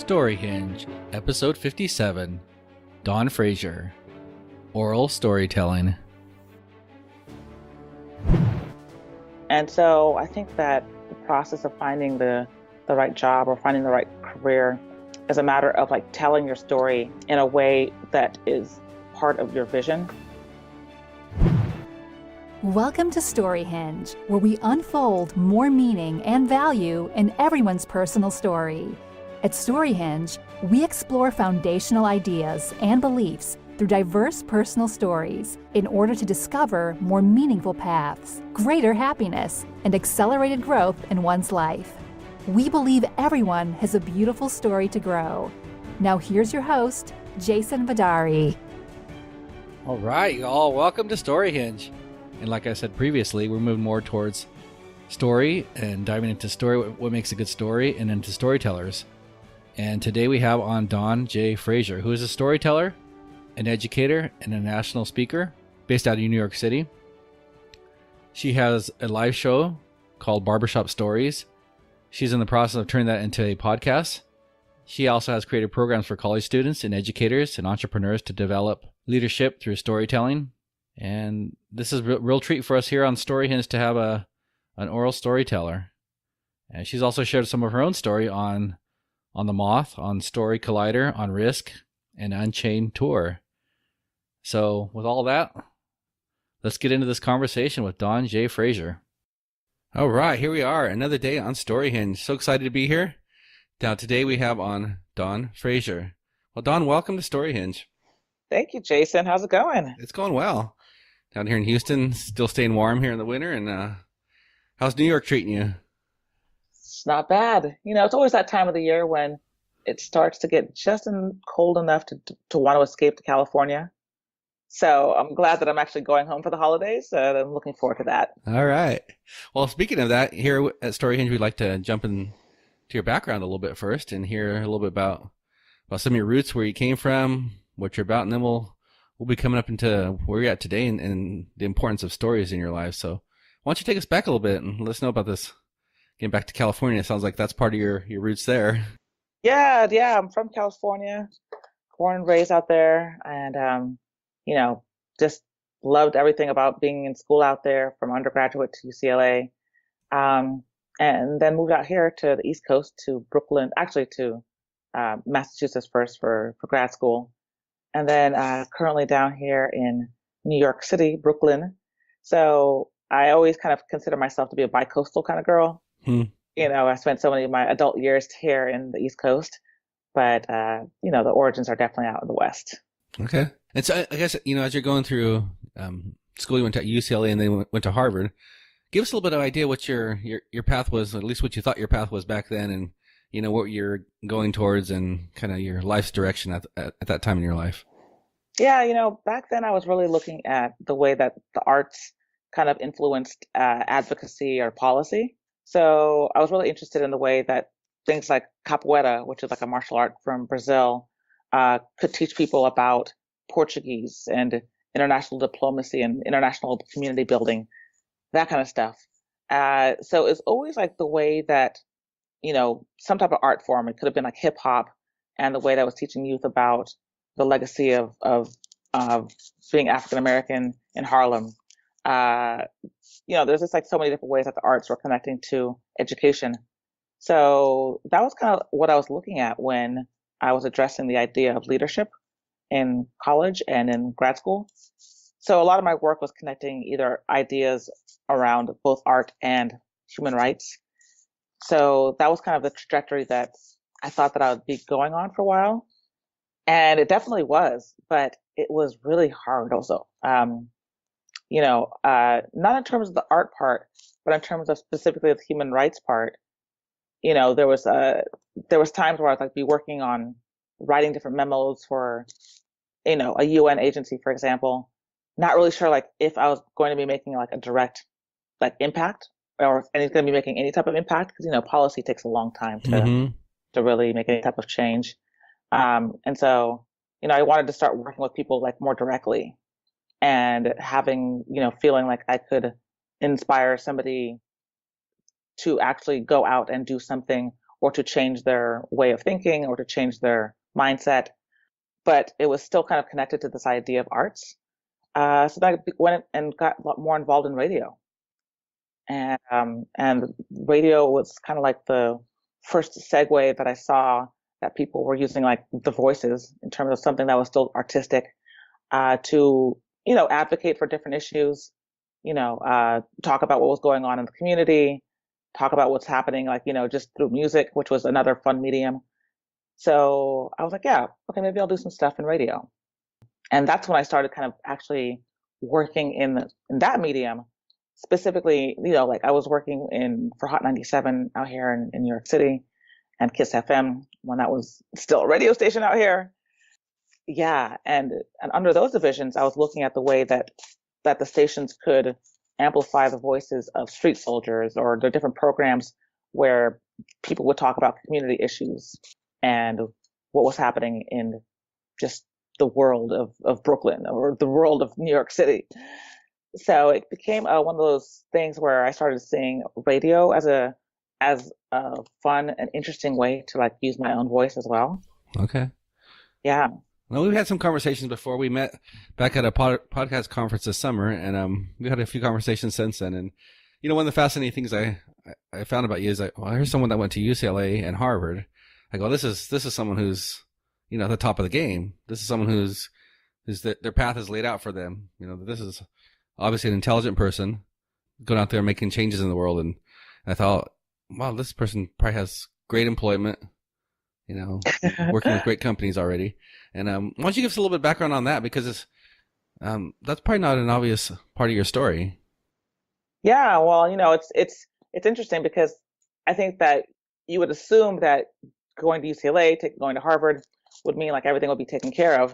StoryHinge, Episode 57, Don Fraser, Oral Storytelling. And so I think that the process of finding the right job or finding the right career is a matter of like telling your story in a way that is part of your vision. Welcome to StoryHinge, where we unfold more meaning and value in everyone's personal story. At StoryHinge, we explore foundational ideas and beliefs through diverse personal stories in order to discover more meaningful paths, greater happiness, and accelerated growth in one's life. We believe everyone has a beautiful story to grow. Now here's your host, Jason Vidaurri. All right, y'all, welcome to StoryHinge. And like I said previously, we're moving more towards story and diving into story, what makes a good story, and into storytellers. And today we have on Don J. Fraser, who is a storyteller, an educator, and a national speaker based out of New York City. She has a live show called Barbershop Stories. She's in the process of turning that into a podcast. She also has created programs for college students and educators and entrepreneurs to develop leadership through storytelling. And this is a real treat for us here on StoryHinge to have an oral storyteller. And she's also shared some of her own story on The Moth, on Story Collider, on Risk, and Unchained Tour. So with all that, let's get into this conversation with Don J. Fraser. All right, here we are, another day on StoryHinge. So excited to be here. Now today we have on Don Fraser. Well, Don, welcome to StoryHinge. Thank you, Jason. How's it going? It's going well. Down here in Houston, still staying warm here in the winter. And how's New York treating you? It's not bad. You know, it's always that time of the year when it starts to get just cold enough to want to escape to California. So I'm glad that I'm actually going home for the holidays, and I'm looking forward to that. All right. Well, speaking of that, here at StoryHinge, we'd like to jump into your background a little bit first and hear a little bit about some of your roots, where you came from, what you're about, and then we'll be coming up into where you're at today and the importance of stories in your life. So why don't you take us back a little bit and let us know about this? Getting back to California, it sounds like that's part of your roots there. Yeah, I'm from California, born and raised out there, and just loved everything about being in school out there, from undergraduate to UCLA, and then moved out here to the East Coast, to Brooklyn, actually to Massachusetts first for grad school, and then currently down here in New York City, Brooklyn. So I always kind of consider myself to be a bi-coastal kind of girl. You know, I spent so many of my adult years here in the East Coast, but, the origins are definitely out in the West. Okay. And so I guess, as you're going through school, you went to UCLA and then went to Harvard. Give us a little bit of idea what your path was, at least what you thought your path was back then, and, what you're going towards and kind of your life's direction at that time in your life. Yeah, back then I was really looking at the way that the arts kind of influenced advocacy or policy. So I was really interested in the way that things like capoeira, which is like a martial art from Brazil, could teach people about Portuguese and international diplomacy and international community building, that kind of stuff. So it's always like the way that, some type of art form, it could have been like hip hop, and the way that was teaching youth about the legacy of being African American in Harlem. There's just like so many different ways that the arts were connecting to education. So that was kind of what I was looking at when I was addressing the idea of leadership in college and in grad school. So a lot of my work was connecting either ideas around both art and human rights. So that was kind of the trajectory that I thought that I would be going on for a while. And it definitely was, but it was really hard also. Not in terms of the art part, but in terms of specifically the human rights part. There was times where I'd like be working on writing different memos for, a UN agency, for example, not really sure like if I was going to be making like a direct like impact, or if it's going to be making any type of impact, because policy takes a long time to really make any type of change. And so, I wanted to start working with people like more directly, and having, feeling like I could inspire somebody to actually go out and do something or to change their way of thinking or to change their mindset. But it was still kind of connected to this idea of arts. So then I went and got a lot more involved in radio. And radio was kind of like the first segue that I saw that people were using like the voices in terms of something that was still artistic, to, advocate for different issues, talk about what was going on in the community, talk about what's happening, like, just through music, which was another fun medium. So I was like, yeah, okay, maybe I'll do some stuff in radio. And that's when I started kind of actually working in that medium. Specifically, like I was working for Hot 97 out here in New York City, and Kiss FM when that was still a radio station out here. Yeah, and under those divisions, I was looking at the way that the stations could amplify the voices of street soldiers, or the different programs where people would talk about community issues and what was happening in just the world of Brooklyn or the world of New York City. So it became one of those things where I started seeing radio as a fun and interesting way to like use my own voice as well. Okay. Yeah. Well, we've had some conversations before. We met back at a podcast conference this summer, and we had a few conversations since then. And one of the fascinating things I found about you is that, well, here's someone that went to UCLA and Harvard. I go, this is someone who's at the top of the game. This is someone who's their path is laid out for them. This is obviously an intelligent person going out there making changes in the world. And I thought, wow, this person probably has great employment, working with great companies already. And why don't you give us a little bit of background on that? Because it's, that's probably not an obvious part of your story. Yeah, well, it's interesting because I think that you would assume that going to UCLA, going to Harvard would mean like everything would be taken care of.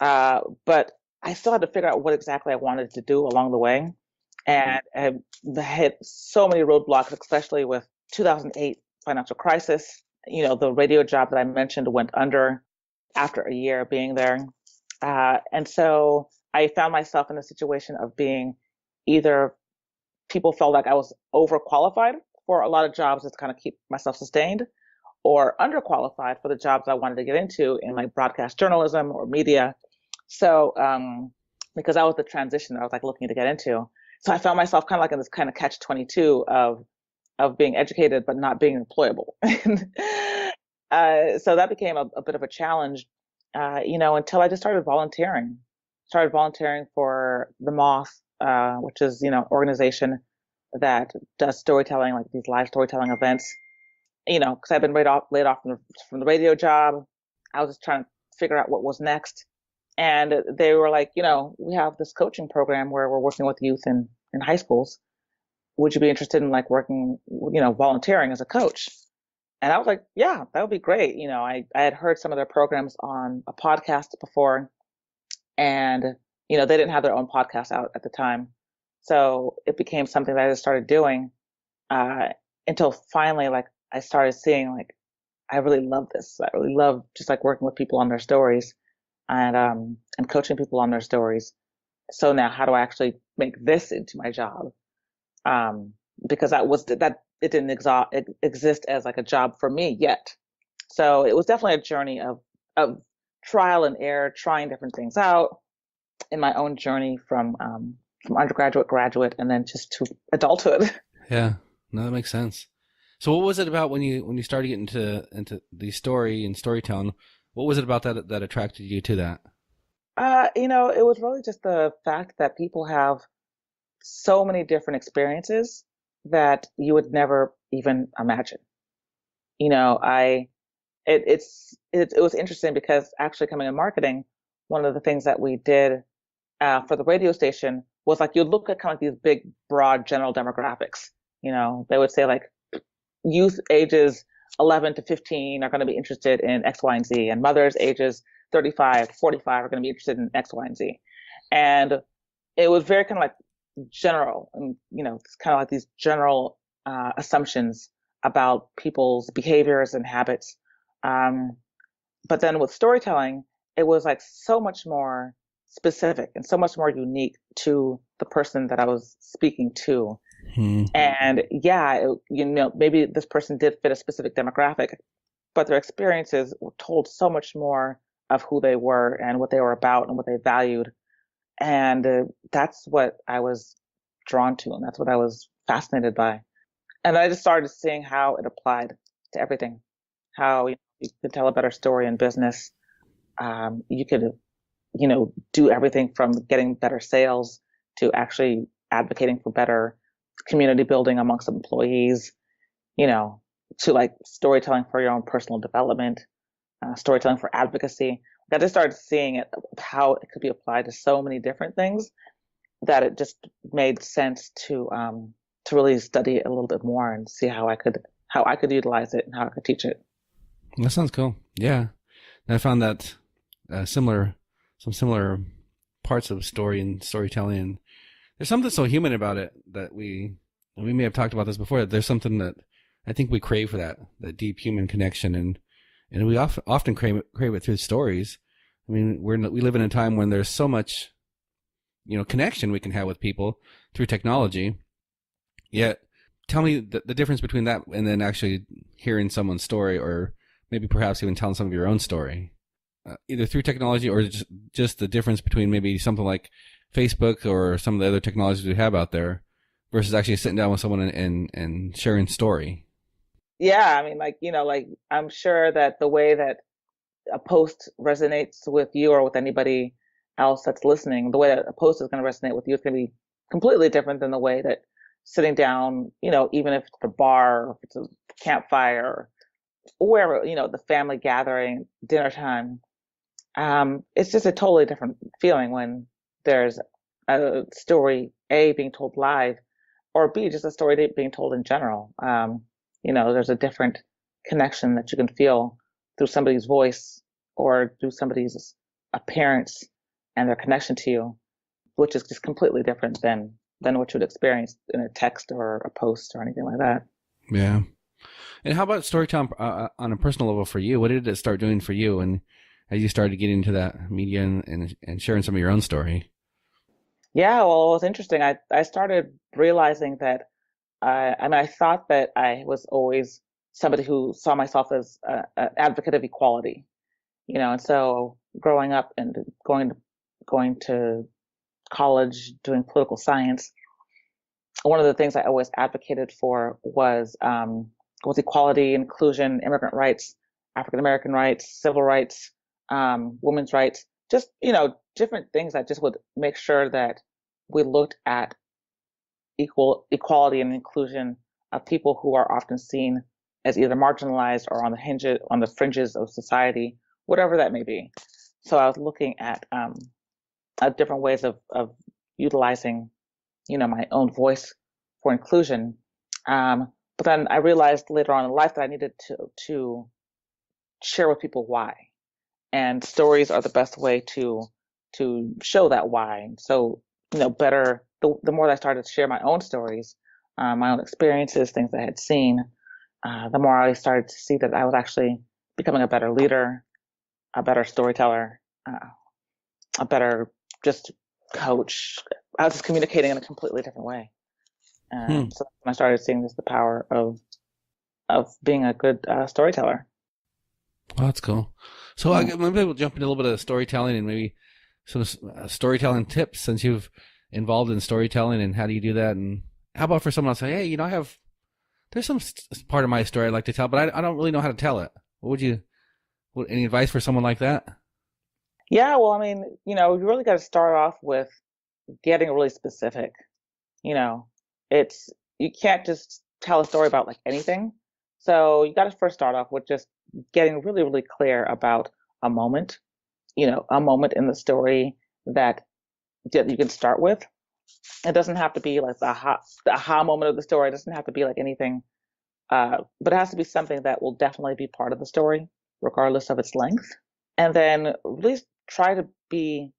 But I still had to figure out what exactly I wanted to do along the way. And I hit so many roadblocks, especially with 2008 financial crisis. The radio job that I mentioned went under after a year being there. And so I found myself in a situation of being either people felt like I was overqualified for a lot of jobs to kind of keep myself sustained, or underqualified for the jobs I wanted to get into in like broadcast journalism or media. So, because that was the transition that I was like looking to get into. So I found myself kind of like in this kind of catch-22 of being educated, but not being employable. So that became a bit of a challenge, until I just started volunteering for the Moth, which is, organization that does storytelling, like these live storytelling events, because I've been laid off from the radio job. I was just trying to figure out what was next. And they were like, we have this coaching program where we're working with youth in high schools. Would you be interested in like working, volunteering as a coach? And I was like, yeah, that would be great. I had heard some of their programs on a podcast before, and, they didn't have their own podcast out at the time. So it became something that I just started doing, until finally, like, I started seeing, like, I really love this. I really love just like working with people on their stories and coaching people on their stories. So now how do I actually make this into my job? Because it didn't exist as like a job for me yet. So it was definitely a journey of trial and error, trying different things out in my own journey from undergraduate, graduate, and then just to adulthood. Yeah, no, that makes sense. So what was it about when you started getting into the story and storytelling? What was it about that attracted you to that? It was really just the fact that people have so many different experiences that you would never even imagine. It was interesting because actually coming in marketing, one of the things that we did for the radio station was like you'd look at kind of these big, broad, general demographics. They would say like youth ages 11 to 15 are going to be interested in X, Y, and Z, and mothers ages 35 to 45 are going to be interested in X, Y, and Z. And it was very kind of like general, and it's kind of like these general assumptions about people's behaviors and habits. But then with storytelling, it was like so much more specific and so much more unique to the person that I was speaking to. And yeah, maybe this person did fit a specific demographic, but their experiences told so much more of who they were and what they were about and what they valued. And that's what I was drawn to, and that's what I was fascinated by. And I just started seeing how it applied to everything, how you could tell a better story in business. You could, do everything from getting better sales to actually advocating for better community building amongst employees, to like storytelling for your own personal development, storytelling for advocacy. I just started seeing it, how it could be applied to so many different things that it just made sense to really study it a little bit more and see how I could utilize it and how I could teach it. That sounds cool. Yeah. And I found that some similar parts of story and storytelling. And there's something so human about it that we may have talked about this before. That there's something that I think we crave for, that deep human connection, and we often crave it through stories. I mean, we live in a time when there's so much, connection we can have with people through technology. Yet, tell me the difference between that and then actually hearing someone's story, or maybe perhaps even telling some of your own story, either through technology or just the difference between maybe something like Facebook or some of the other technologies we have out there versus actually sitting down with someone and sharing story. Yeah, I mean, I'm sure that the way that a post resonates with you or with anybody else that's listening, the way that a post is going to resonate with you is going to be completely different than the way that sitting down, even if it's a bar, or if it's a campfire, or wherever, the family gathering, dinner time. It's just a totally different feeling when there's a story, A, being told live, or B, just a story being told in general. There's a different connection that you can feel through somebody's voice or through somebody's appearance and their connection to you, which is just completely different than what you would experience in a text or a post or anything like that. Yeah. And how about storytelling on a personal level for you? What did it start doing for you? And as you started getting into that media and sharing some of your own story? Yeah, well, it was interesting. I started realizing that I thought that I was always somebody who saw myself as an advocate of equality, and so growing up and going to college, doing political science, one of the things I always advocated for was equality, inclusion, immigrant rights, African American rights, civil rights, women's rights, just, different things that just would make sure that we looked at equality and inclusion of people who are often seen as either marginalized or on the fringes of society, whatever that may be. So I was looking at different ways of utilizing, my own voice for inclusion. But then I realized later on in life that I needed to share with people why, and stories are the best way to show that why. So better the more I started to share my own stories, my own experiences, things I had seen, the more I started to see that I was actually becoming a better leader, a better storyteller, a better just coach. I was just communicating in a completely different way. So I started seeing the power of being a good storyteller. Oh, that's cool. So maybe we'll jump into a little bit of storytelling and maybe some storytelling tips, since you've involved in storytelling, and how do you do that? And how about for someone else say, hey, there's some part of my story I'd like to tell, but I don't really know how to tell it. Any advice for someone like that? Yeah, well, I mean, you really got to start off with getting really specific. You can't just tell a story about like anything. So you got to first start off with just getting really, really clear about a moment, a moment in the story that you can start with. It doesn't have to be like the aha moment of the story. It doesn't have to be like anything, but it has to be something that will definitely be part of the story, regardless of its length. And then really try to be,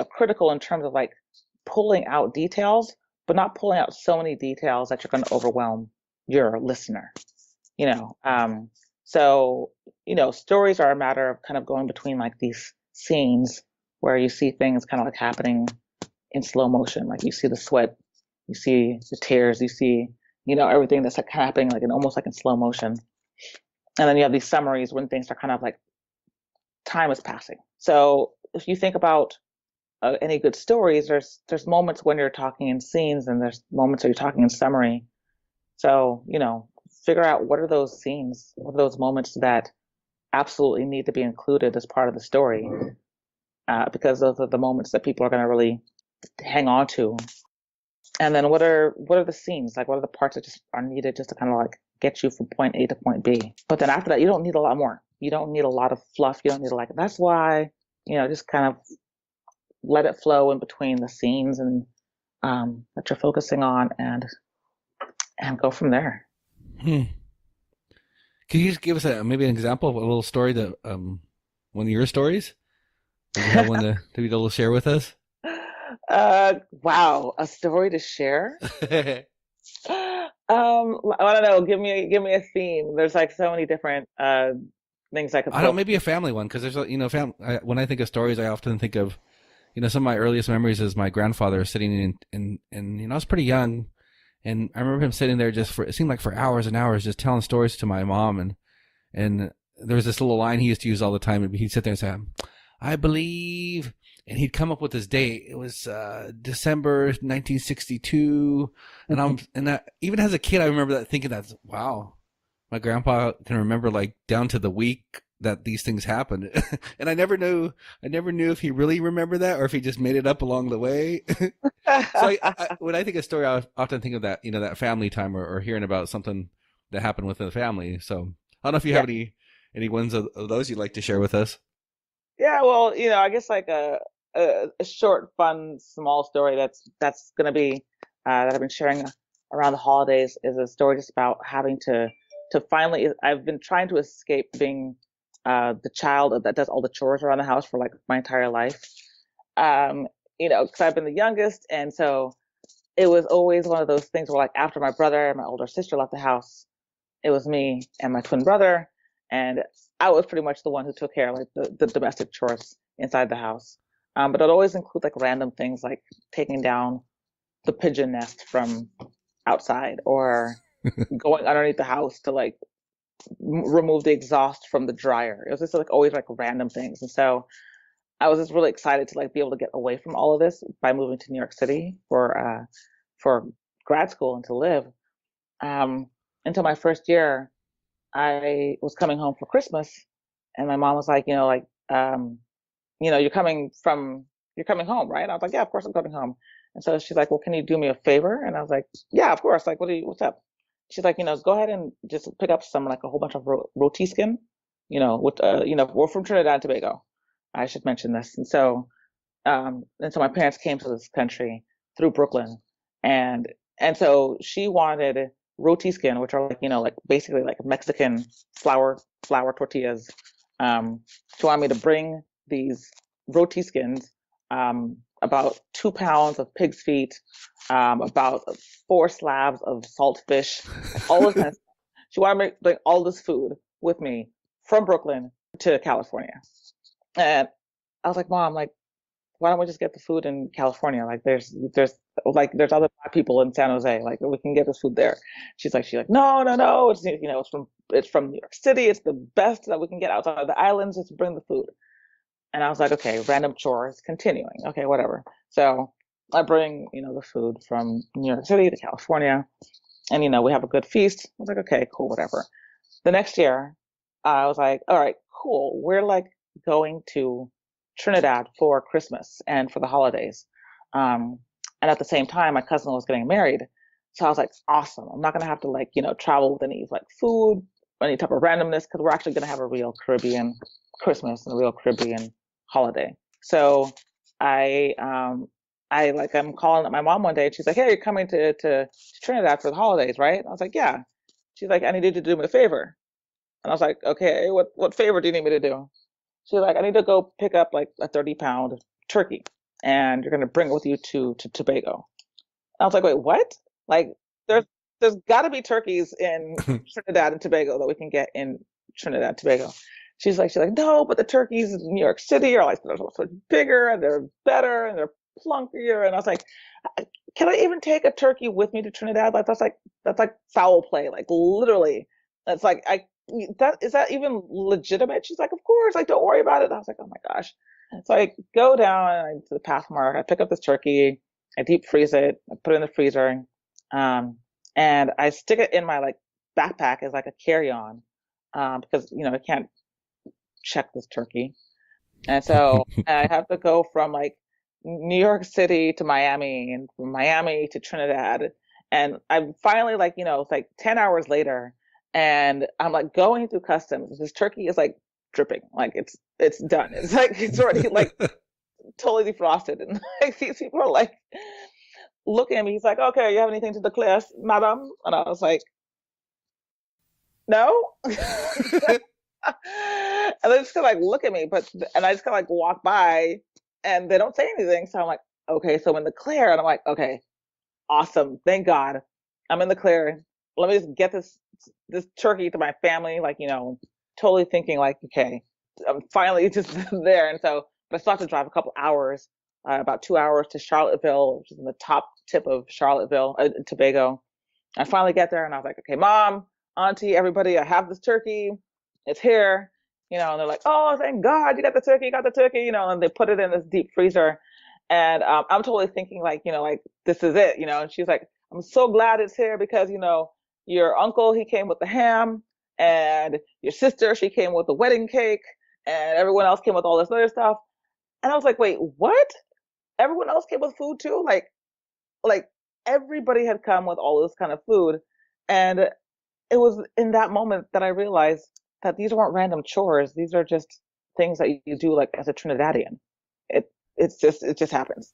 critical in terms of like pulling out details, but not pulling out so many details that you're going to overwhelm your listener. So stories are a matter of kind of going between like these scenes where you see things kind of like happening in slow motion, like you see the sweat you see the tears, you see, everything that's like happening like in almost like in slow motion. And then you have these summaries when things are kind of like time is passing. So if you think about any good stories, there's moments when you're talking in scenes, and there's moments where you're talking in summary. So, figure out what are those scenes, what are those moments that absolutely need to be included as part of the story, because those are the moments that people are going to really hang on to. And then what are the scenes, like what are the parts that just are needed just to kind of like get you from point A to point B. But then after that, you don't need a lot more. You don't need a lot of fluff. You don't need that's why, just kind of let it flow in between the scenes and that you're focusing on, and go from there. Can you just give us maybe an example of a little story that one of your stories? Do you have one to be able to share with us? Wow, a story to share. I don't know. Give me a theme. There's like so many different things I could. I don't. Maybe a family one, because there's when I think of stories, I often think of some of my earliest memories is my grandfather sitting in I was pretty young. And I remember him sitting there it seemed like for hours and hours, just telling stories to my mom. And there was this little line he used to use all the time. He'd sit there and say, I believe, and he'd come up with this date. It was December 1962. And even as a kid, I remember thinking wow, my grandpa can remember like down to the week that these things happened. And I never knew if he really remembered that or if he just made it up along the way. So when I think of story, I often think of that, that family time or hearing about something that happened within the family. So I don't know if you have any ones of those you'd like to share with us. Yeah, well, I guess like a short, fun, small story that's going to be that I've been sharing around the holidays is a story just about having to finally. I've been trying to escape being the child that does all the chores around the house for like my entire life. Because I've been the youngest, and so it was always one of those things where like after my brother and my older sister left the house, it was me and my twin brother, and I was pretty much the one who took care of like the domestic chores inside the house. But it always include like random things like taking down the pigeon nest from outside, or going underneath the house to like remove the exhaust from the dryer. It was just like always like random things. And so I was just really excited to like be able to get away from all of this by moving to New York City for grad school and to live. Until my first year, I was coming home for Christmas, and my mom was like, you're coming home, right? And I was like, yeah, of course I'm coming home. And so she's like, well, can you do me a favor? And I was like, yeah, of course. Like, what's up? She's like, go ahead and just pick up like a whole bunch of roti skin, we're from Trinidad and Tobago. I should mention this. And so my parents came to this country through Brooklyn, and so she wanted roti skin, which are like, like basically like Mexican flour tortillas. She wanted me to bring these roti skins, about 2 pounds of pig's feet, about 4 slabs of salt fish, all this kind of stuff. She wanted me to bring all this food with me from Brooklyn to California. And I was like, Mom, like, why don't we just get the food in California? Like there's other Black people in San Jose. Like we can get this food there. She's like, no. It's from New York City. It's the best that we can get outside of the islands. Just bring the food. And I was like, okay, random chores, continuing. Okay, whatever. So I bring, the food from New York City to California, and, we have a good feast. I was like, okay, cool, whatever. The next year, I was like, all right, cool. We're like going to Trinidad for Christmas and for the holidays. And at the same time, my cousin was getting married. So I was like, awesome. I'm not going to have to like, travel with any like food, any type of randomness, because we're actually going to have a real Caribbean Christmas and a real Caribbean holiday. So I'm calling up my mom one day, and she's like, hey, you're coming to Trinidad for the holidays, right? And I was like, yeah. She's like, I need you to do me a favor. And I was like, okay, what favor do you need me to do? She's like, I need to go pick up like a 30-pound turkey, and you're going to bring it with you to Tobago. And I was like, wait, what? Like there's got to be turkeys in Trinidad and Tobago that we can get in Trinidad and Tobago. She's like, no, but the turkeys in New York City are like, they're so bigger and they're better and they're plunkier. And I was like, can I even take a turkey with me to Trinidad? Like that's like foul play, like literally. That's like that is that even legitimate? She's like, of course, like don't worry about it. And I was like, oh my gosh. So I go down to the Pathmark, I pick up this turkey, I deep freeze it, I put it in the freezer, and I stick it in my like backpack as like a carry-on, because I can't check this turkey. And so I have to go from like New York City to Miami and from Miami to Trinidad. And I'm finally like, it's like 10 hours later and I'm like going through customs. This turkey is like dripping, like it's done. It's like, it's already like totally defrosted. And like these people are like looking at me. He's like, okay, you have anything to declare, madam? And I was like, no. And they just kind of like look at me, and I just kind of like walk by and they don't say anything. So I'm like, okay, so I'm in the clear. And I'm like, okay, awesome. Thank God I'm in the clear. Let me just get this turkey to my family. Like, totally thinking like, okay, I'm finally just there. And so, but I still have to drive a couple hours, about 2 hours to Charlottesville, which is in the top tip of Charlottesville, Tobago. I finally get there and I was like, okay, mom, auntie, everybody, I have this turkey. It's here, and they're like, oh, thank God you got the turkey, and they put it in this deep freezer. And I'm totally thinking like, like this is it, and she's like, I'm so glad it's here because, your uncle, he came with the ham and your sister, she came with the wedding cake and everyone else came with all this other stuff. And I was like, wait, what? Everyone else came with food too? Like everybody had come with all this kind of food. And it was in that moment that I realized that these weren't random chores. These are just things that you do like as a Trinidadian. It just happens.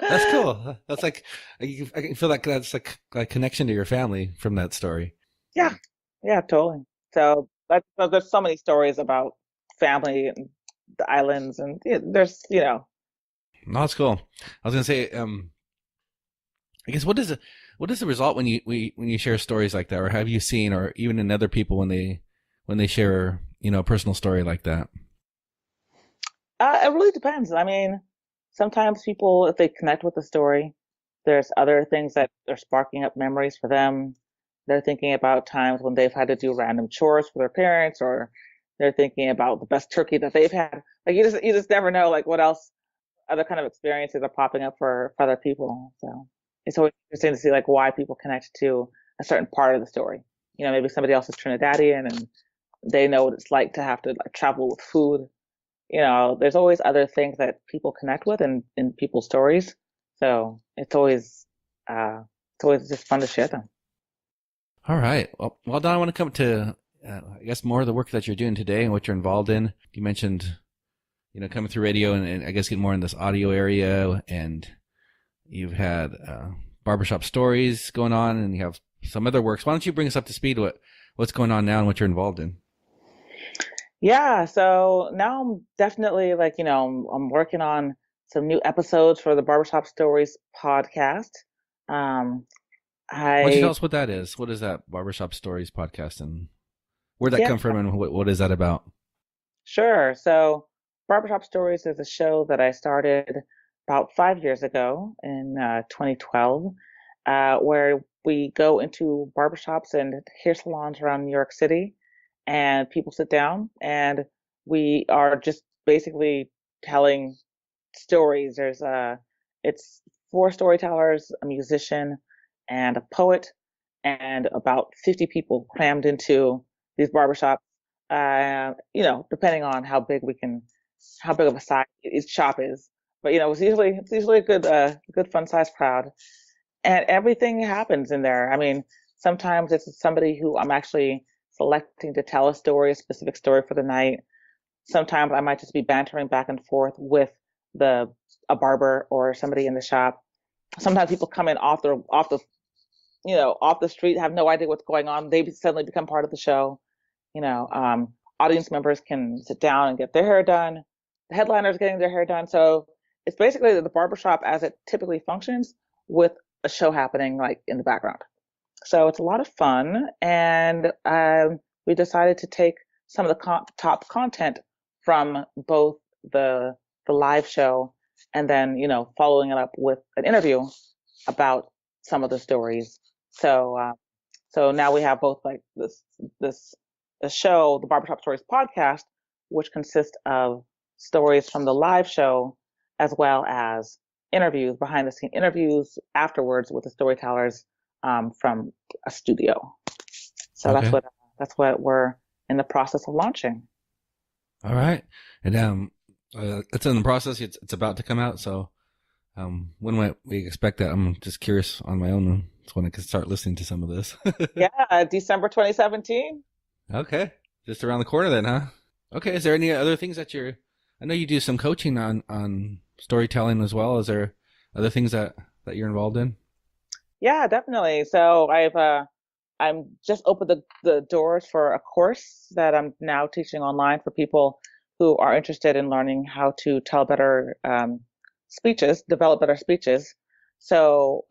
That's cool. That's like, I can feel like that's like a connection to your family from that story. Yeah, totally. So there's so many stories about family and the islands, and there's. No, that's cool. I was gonna say, I guess what is the result when you share stories like that, or have you seen, or even in other people when they share a personal story like that? It really depends. I mean, sometimes people, if they connect with the story, there's other things that are sparking up memories for them. They're thinking about times when they've had to do random chores for their parents, or they're thinking about the best turkey that they've had. Like you just never know, like what else, other kind of experiences are popping up for other people. So it's always interesting to see like why people connect to a certain part of the story. Maybe somebody else is Trinidadian and they know what it's like to have to like travel with food. There's always other things that people connect with in people's stories. So it's always just fun to share them. All right. Well, Don, I want to come to, I guess, more of the work that you're doing today and what you're involved in. You mentioned, coming through radio and I guess getting more in this audio area, and you've had barbershop stories going on, and you have some other works. Why don't you bring us up to speed what's going on now and what you're involved in? Yeah, so now I'm definitely like, I'm working on some new episodes for the Barbershop Stories podcast. Why don't you tell us what that is? What is that Barbershop Stories podcast, and where'd that come from, and what is that about? Sure. So Barbershop Stories is a show that I started about 5 years ago in 2012, where we go into barbershops and hair salons around New York City, and people sit down and we are just basically telling stories. It's 4 storytellers, a musician, and a poet, and about 50 people crammed into these barbershops. Depending on how big of a size each shop is. But it's usually a good fun sized crowd, and everything happens in there. I mean, sometimes it's somebody who I'm actually selecting to tell a specific story for the night. Sometimes I might just be bantering back and forth with a barber or somebody in the shop. Sometimes people come in off the street, have no idea what's going on. They suddenly become part of the show. Audience members can sit down and get their hair done. The headliner's getting their hair done. So it's basically the barbershop as it typically functions, with a show happening like in the background. So it's a lot of fun, and we decided to take some of the top content from both the live show and then, following it up with an interview about some of the stories. So now we have both like this the show, the Barbershop Stories podcast, which consists of stories from the live show as well as interviews, behind the scene interviews afterwards with the storytellers from a studio. So Okay. that's what we're in the process of launching. All right. And it's in the process. It's about to come out. So when might we expect that? I'm just curious on my own. It's when I can start listening to some of this. Yeah, December 2017. Okay. Just around the corner then, huh? Okay. Is there any other things that I know you do some coaching on storytelling as well. Is there other things that you're involved in? Yeah, definitely. So I'm just opened the doors for a course that I'm now teaching online for people who are interested in learning how to tell better speeches, develop better speeches. So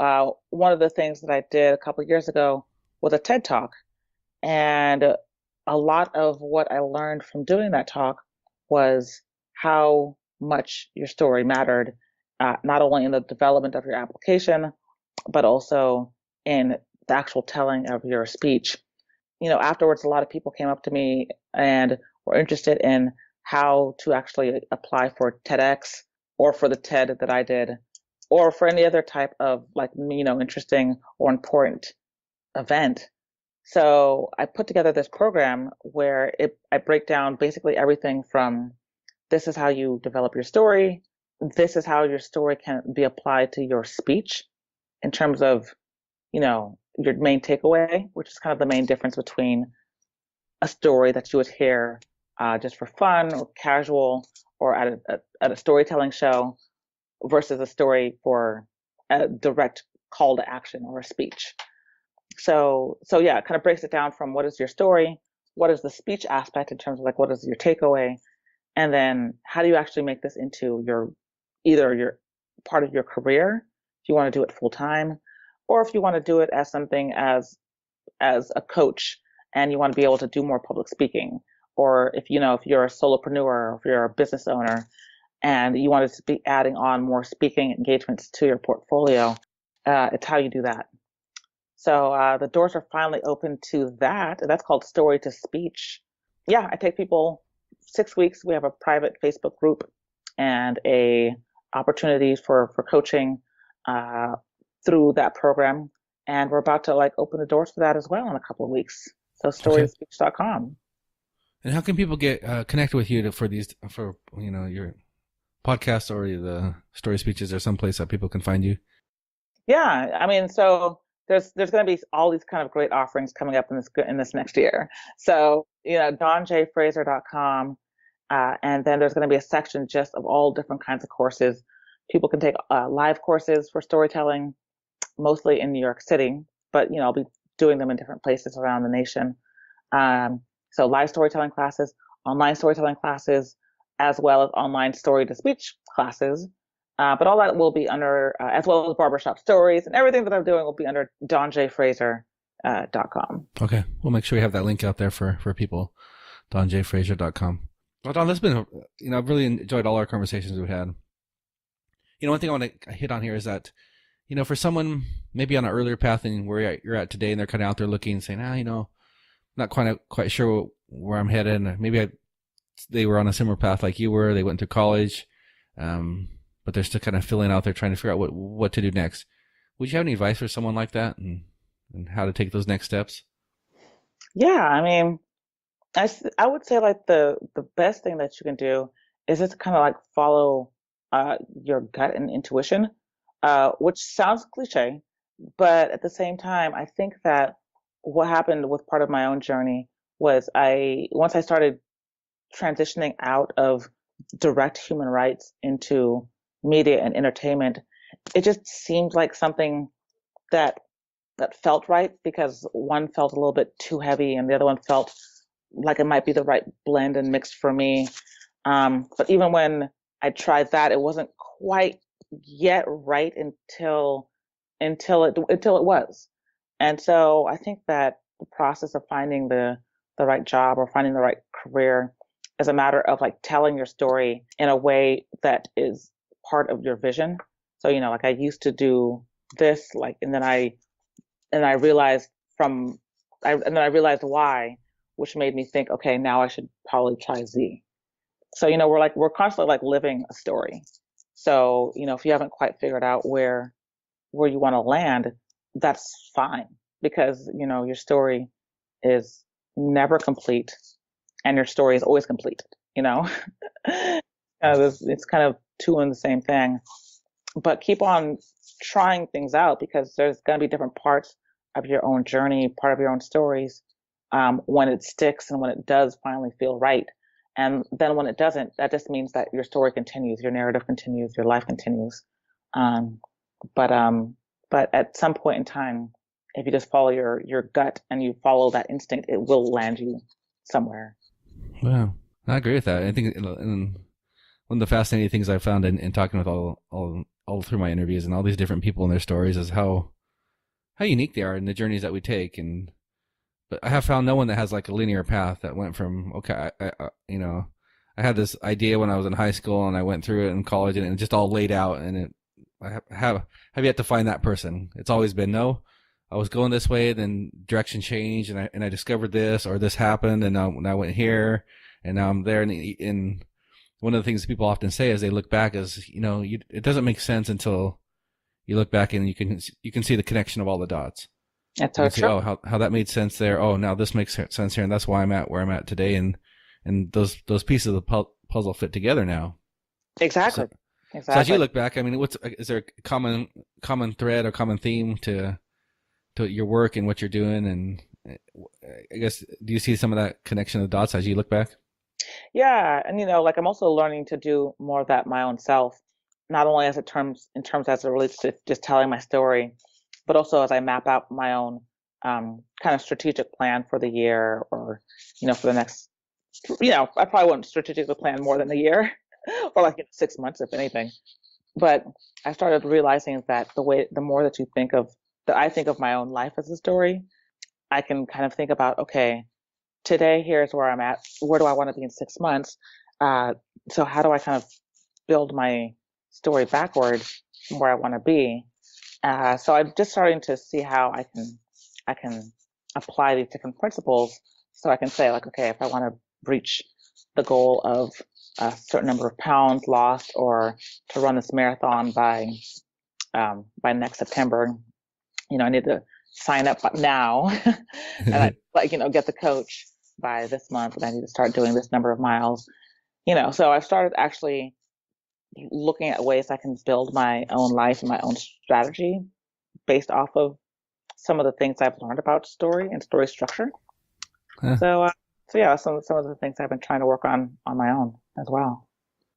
one of the things that I did a couple of years ago was a TED Talk. And a lot of what I learned from doing that talk was how much your story mattered, not only in the development of your application, but also in the actual telling of your speech. Afterwards, a lot of people came up to me and were interested in how to actually apply for TEDx or for the TED that I did, or for any other type of interesting or important event. So I put together this program where I break down basically everything from this is how you develop your story. This is how your story can be applied to your speech in terms of, your main takeaway, which is kind of the main difference between a story that you would hear just for fun or casual or at a storytelling show versus a story for a direct call to action or a speech. So yeah, it kind of breaks it down from what is your story, what is the speech aspect in terms of like what is your takeaway, and then how do you actually make this into either your part of your career if you want to do it full time, or if you want to do it as something as a coach and you want to be able to do more public speaking, or if you're a solopreneur, or if you're a business owner and you want to be adding on more speaking engagements to your portfolio, it's how you do that. So the doors are finally open to that. That's called Story to Speech. Yeah, I take people 6 weeks. We have a private Facebook group and a opportunity for coaching through that program. And we're about to open the doors for that as well in a couple of weeks. So storytospeech.com. And how can people get connected with you for your podcast or the story speeches, or someplace that people can find you? Yeah, I mean, so there's going to be all these kind of great offerings coming up in this next year. So donjfraser.com, and then there's going to be a section just of all different kinds of courses. People can take live courses for storytelling, mostly in New York City, but I'll be doing them in different places around the nation. So live storytelling classes, online storytelling classes, as well as online story to speech classes. But all that will be under, as well as barbershop stories, and everything that I'm doing will be under donjfraser.com. Okay. We'll make sure we have that link out there for people, donjfraser.com. Well, Don, that's been, I've really enjoyed all our conversations we've had. One thing I want to hit on here is that, for someone maybe on an earlier path than where you're at today, and they're kind of out there looking, saying, not quite sure where I'm headed. And maybe they were on a similar path like you were. They went to college, but they're still kind of filling out there, trying to figure out what to do next. Would you have any advice for someone like that and how to take those next steps? Yeah, I mean, I would say the best thing that you can do is just kind of follow your gut and intuition, which sounds cliche, but at the same time, I think that what happened with part of my own journey was once I started transitioning out of direct human rights into media and entertainment, it just seemed like something that felt right, because one felt a little bit too heavy and the other one felt like it might be the right blend and mix for me. But even when I tried that, it wasn't quite yet right until it was. And so I think that the process of finding the right job or finding the right career is a matter of telling your story in a way that is part of your vision. So, like I used to do this, like, and then I realized and then I realized why, which made me think, okay, now I should probably try Z. So, we're constantly like living a story. So, if you haven't quite figured out where you want to land, that's fine because, your story is never complete and your story is always complete, it's kind of two in the same thing, but keep on trying things out because there's going to be different parts of your own journey, part of your own stories, when it sticks and when it does finally feel right. And then when it doesn't, that just means that your story continues, your narrative continues, your life continues. Um, but at some point in time, if you just follow your gut and you follow that instinct, it will land you somewhere. Wow, I agree with that. I think one of the fascinating things I found in talking with all through my interviews and all these different people and their stories is how unique they are in the journeys that we take. But I have found no one that has like a linear path that went from, okay, I had this idea when I was in high school and I went through it in college and it just all laid out, and I have yet to find that person. It's always been, no, I was going this way, then direction changed and I discovered this, or this happened and now I went here and now I'm there. And one of the things people often say as they look back is, it doesn't make sense until you look back and you can see the connection of all the dots. That's so true. Oh, how that made sense there. Oh, now this makes sense here, and that's why I'm at where I'm at today. And those pieces of the puzzle fit together now. Exactly. So as you look back, I mean, is there a common thread or common theme to your work and what you're doing? And I guess, do you see some of that connection of the dots as you look back? Yeah, and like I'm also learning to do more of that my own self, not only in terms as it relates to just telling my story, but also as I map out my own kind of strategic plan for the year, or for the next, I probably won't strategically plan more than a year, or like 6 months, if anything. But I started realizing that the more that I think of my own life as a story, I can kind of think about, okay, today here's where I'm at. Where do I want to be in 6 months? So how do I kind of build my story backward from where I want to be? So I'm just starting to see how I can apply these different principles. So I can say, like, okay, if I want to reach the goal of a certain number of pounds lost, or to run this marathon by next September, I need to sign up now and get the coach by this month, and I need to start doing this number of miles. So I've started actually looking at ways I can build my own life and my own strategy based off of some of the things I've learned about story and story structure. Huh. So yeah, some of the things I've been trying to work on my own as well.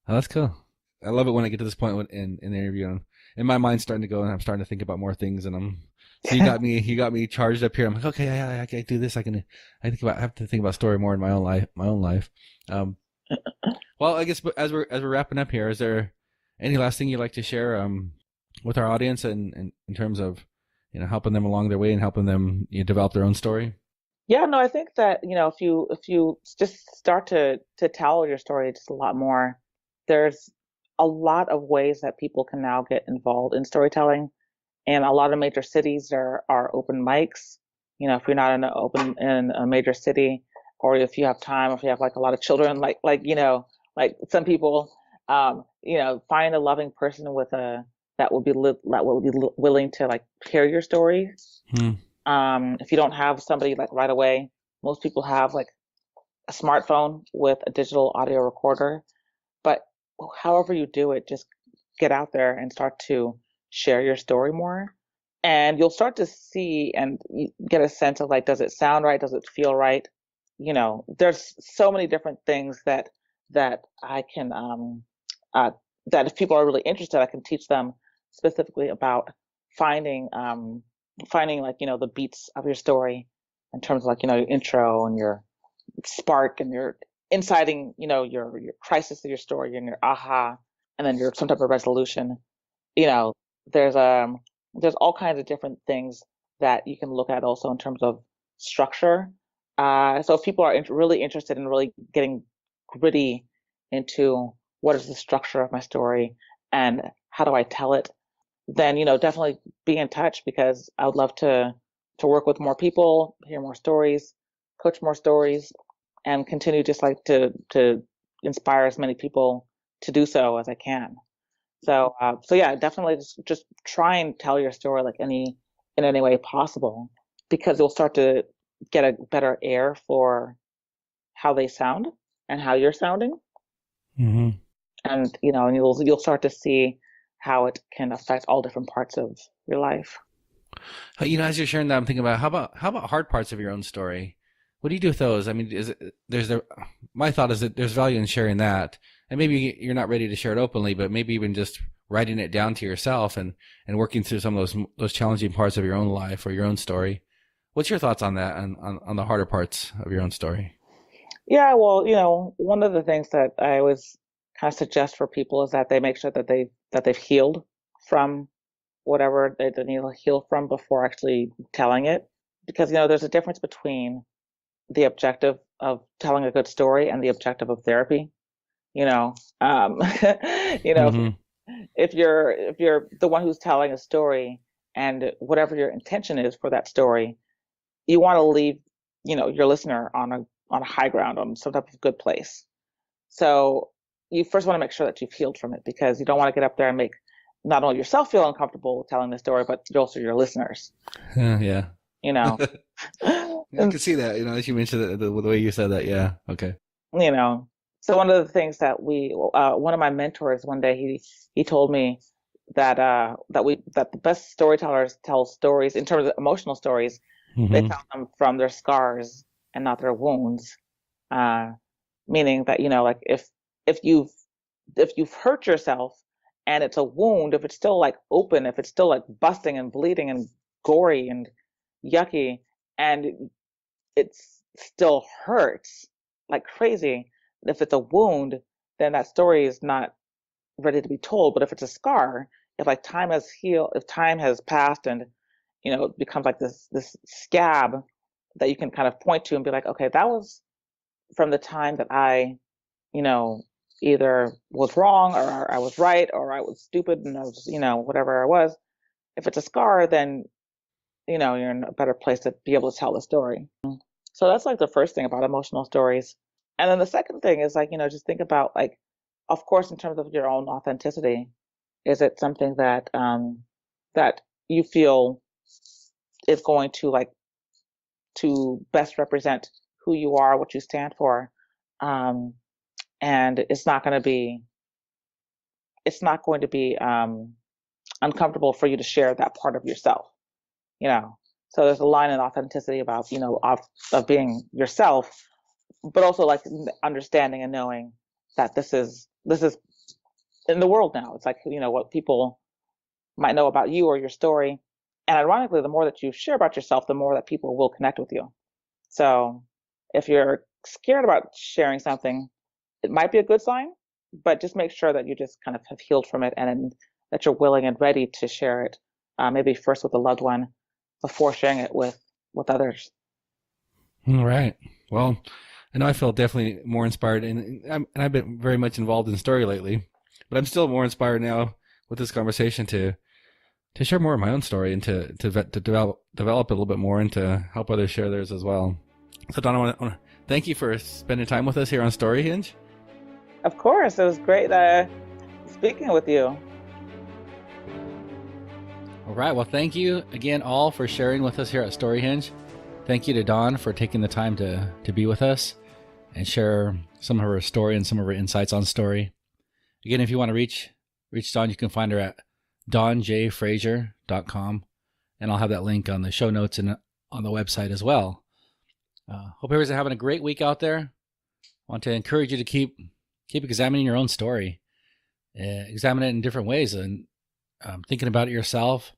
Oh, that's cool. I love it when I get to this point in the interview, and my mind's starting to go, and I'm starting to think about more things, and so you got me charged up here. I'm like, okay, I can do this. I have to think about story more in my own life. Well, I guess as we're wrapping up here, is there any last thing you'd like to share with our audience and in terms of helping them along their way and helping them develop their own story? Yeah, no, I think that if you just start to tell your story just a lot more, there's a lot of ways that people can now get involved in storytelling, and a lot of major cities are open mics. If you're not in a major city, or if you have time, if you have like a lot of children, like some people, find a loving person that will be willing to like hear your story. If you don't have somebody like right away, most people have like a smartphone with a digital audio recorder. But however you do it, just get out there and start to share your story more, and you'll start to see and get a sense of like, does it sound right? Does it feel right? There's so many different things that I can that if people are really interested, I can teach them specifically about finding like the beats of your story in terms of like your intro and your spark and your inciting your crisis of your story and your aha, and then your some type of resolution. There's all kinds of different things that you can look at also in terms of structure. So if people are really interested in really getting gritty into what is the structure of my story and how do I tell it, then, definitely be in touch, because I would love to work with more people, hear more stories, coach more stories, and continue just like to inspire as many people to do so as I can. So yeah, definitely just try and tell your story in any way possible, because you'll start to get a better ear for how they sound and how you're sounding. Mm-hmm. And, and you'll start to see how it can affect all different parts of your life. As you're sharing that, I'm thinking about how about hard parts of your own story? What do you do with those? I mean, my thought is that there's value in sharing that, and maybe you're not ready to share it openly, but maybe even just writing it down to yourself and working through some of those challenging parts of your own life or your own story. What's your thoughts on that, on the harder parts of your own story? Yeah, well, one of the things that I always kind of suggest for people is that they make sure that they've healed from whatever they need to heal from before actually telling it, because there's a difference between the objective of telling a good story and the objective of therapy. Mm-hmm. If you're the one who's telling a story, and whatever your intention is for that story, you want to leave your listener on a high ground, on some type of good place. So you first want to make sure that you've healed from it, because you don't want to get up there and make not only yourself feel uncomfortable telling the story, but also your listeners. Yeah. I can see that, as you mentioned the way you said that. Yeah. Okay. So one of the things that one of my mentors one day, he told me that the best storytellers tell stories in terms of emotional stories. Mm-hmm. They tell them from their scars and not their wounds. Meaning that, like if you've hurt yourself and it's a wound, if it's still like open, if it's still like busting and bleeding and gory and yucky, and it still hurts like crazy, if it's a wound, then that story is not ready to be told. But if it's a scar, if like time has healed, if time has passed, and it becomes like this scab that you can kind of point to and be like, okay, that was from the time that I, either was wrong or I was right, or I was stupid and I was, whatever I was. If it's a scar, then, you're in a better place to be able to tell the story. So that's like the first thing about emotional stories. And then the second thing is like, just think about like, of course, in terms of your own authenticity, is it something that, that you feel is going to like, to best represent who you are, what you stand for. And it's not going to be uncomfortable for you to share that part of yourself, So there's a line in authenticity about, of being yourself, but also like understanding and knowing that this is in the world now. It's like, what people might know about you or your story. And ironically, the more that you share about yourself, the more that people will connect with you. So if you're scared about sharing something, it might be a good sign, but just make sure that you just kind of have healed from it, and that you're willing and ready to share it, maybe first with a loved one before sharing it with others. All right. Well, I know I feel definitely more inspired, and I've been very much involved in story lately, but I'm still more inspired now with this conversation to share more of my own story and to develop a little bit more and to help others share theirs as well. So Dawn, I want to thank you for spending time with us here on StoryHinge. Of course, it was great speaking with you. All right. Well, thank you again all for sharing with us here at StoryHinge. Thank you to Dawn for taking the time to be with us and share some of her story and some of her insights on story. Again, if you want to reach Dawn, you can find her at dawnjfraser.com, and I'll have that link on the show notes and on the website as well. Hope everyone's having a great week out there. I want to encourage you to keep examining your own story. Examine it in different ways, and thinking about it yourself.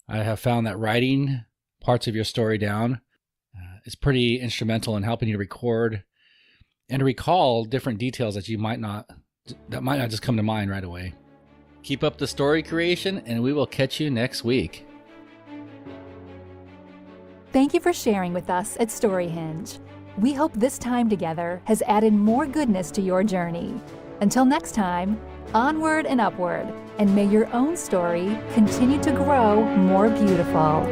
I have found that writing parts of your story down is pretty instrumental in helping you to record and to recall different details that might not just come to mind right away. Keep up the story creation, and we will catch you next week. Thank you for sharing with us at StoryHinge. We hope this time together has added more goodness to your journey. Until next time, Onward and upward, and may your own story continue to grow more beautiful.